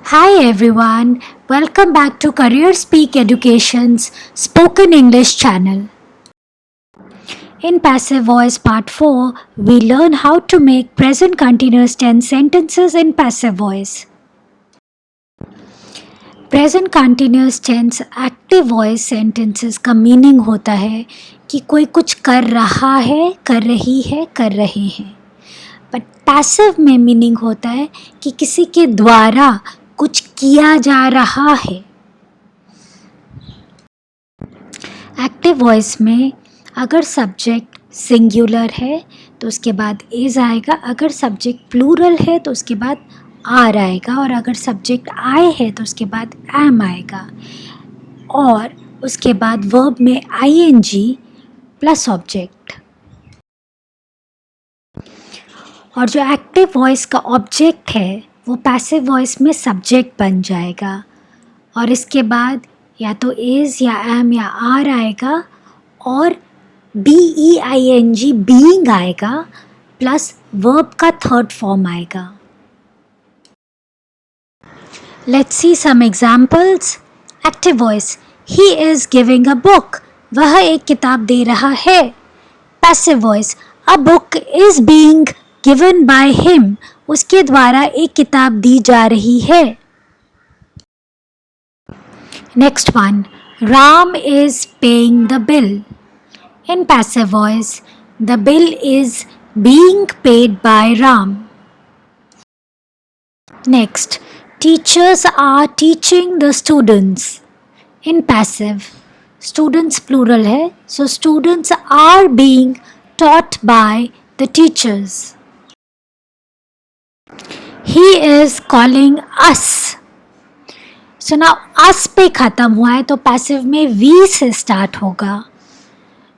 Hi everyone, welcome back to Career Speak Education's Spoken English channel. In Passive Voice Part 4, we learn how to make present continuous tense sentences in passive voice. Present continuous tense active voice sentences का meaning होता है कि कोई कुछ कर रहा है, कर रही है, कर रहे हैं. बट पैसिव में मीनिंग होता है कि किसी के द्वारा कुछ किया जा रहा है. एक्टिव वॉइस में अगर सब्जेक्ट सिंगुलर है तो उसके बाद इज आएगा, अगर सब्जेक्ट प्लूरल है तो उसके बाद आर आएगा, और अगर सब्जेक्ट आई है तो उसके बाद एम आएगा, और उसके बाद वर्ब में आईएनजी प्लस ऑब्जेक्ट. और जो एक्टिव वॉइस का ऑब्जेक्ट है वो पैसिव वॉइस में सब्जेक्ट बन जाएगा, और इसके बाद या तो इज़ या एम या आर आएगा, और BEING बीइंग आएगा प्लस वर्ब का थर्ड फॉर्म आएगा. Let's see some examples. Active voice, he is giving a book, वह एक किताब दे रहा है. Passive voice, a book is being given by him, उसके द्वारा एक किताब दी जा रही है. Next one, Ram is paying the bill. In passive voice, the bill is being paid by Ram. Next, teachers are teaching the students. In passive, students plural है, so students are being taught by the teachers. He is calling us. So now us पे ख़त्म हुआ है तो passive में we से start होगा.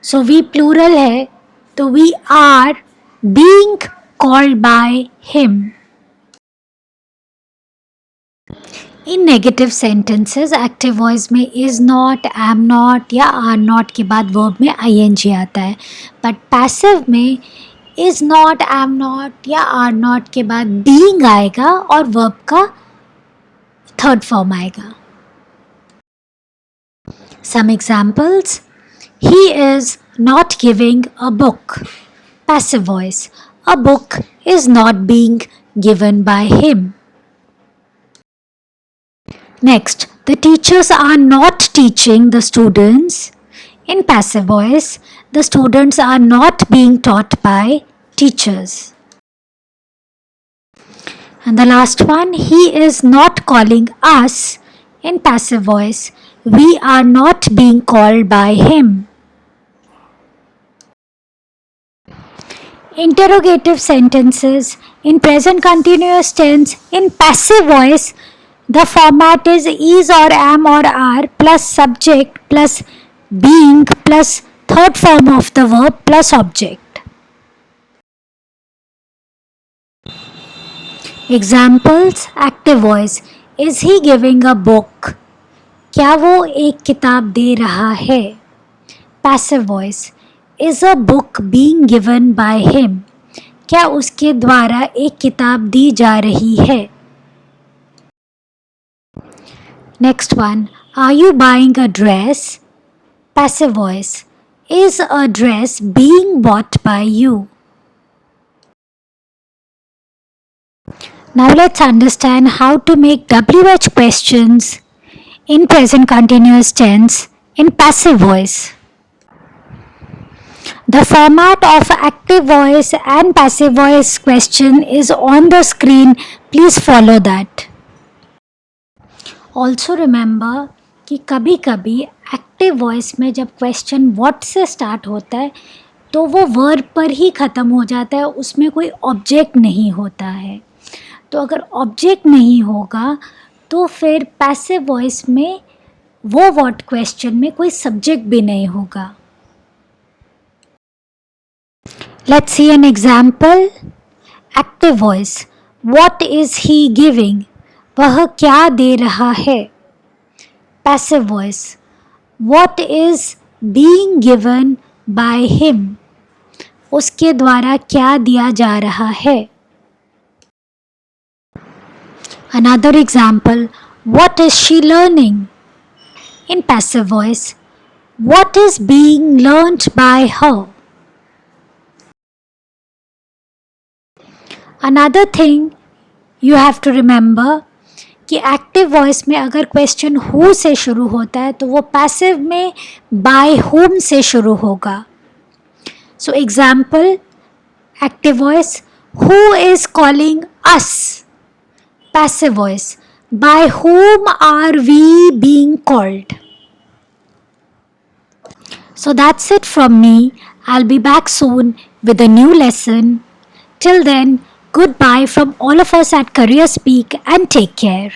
So we plural है तो we are being called by him. In negative sentences, active voice में is not, am not या are not के बाद verb में ing आता है. But passive में is not, am not या are not के बाद being आएगा और verb का third form आएगा. Some examples. He is not giving a book. Passive voice. A book is not being given by him. Next, the teachers are not teaching the students. In passive voice, the students are not being taught by teachers. And the last one, he is not calling us. In passive voice, we are not being called by him. Interrogative sentences in present continuous tense in passive voice, the format is or am or are plus subject plus being plus third form of the verb plus object. Examples. Active voice, is he giving a book? क्या वो एक किताब दे रहा है? Passive voice, is a book being given by him? क्या उसके द्वारा एक किताब दी जा रही है? Next one, are you buying a dress? Passive voice, is a dress being bought by you? Now let's understand how to make WH questions in present continuous tense in passive voice. The format of active voice and passive voice question is on the screen. Please follow that. Also remember कि कभी कभी active voice में जब question what से start होता है तो वो वर्ब पर ही ख़त्म हो जाता है, उसमें कोई ऑब्जेक्ट नहीं होता है. तो अगर ऑब्जेक्ट नहीं होगा तो फिर पैसिव वॉइस में वो व्हाट क्वेश्चन में कोई सब्जेक्ट भी नहीं होगा. Let's see an example. Active voice, what is he giving? वह क्या दे रहा है? Passive voice, what is being given by him? उसके द्वारा क्या दिया जा रहा है? Another example, what is she learning? In passive voice, what is being learnt by her? Another thing you have to remember कि एक्टिव वॉइस में अगर क्वेश्चन हु से शुरू होता है तो वो पैसिव में बाय होम से शुरू होगा. So example, active voice, who is calling us. Passive voice, by whom are we being called. So that's it from me. I'll be back soon with a new lesson. Till then, goodbye from all of us at Career Speak and take care.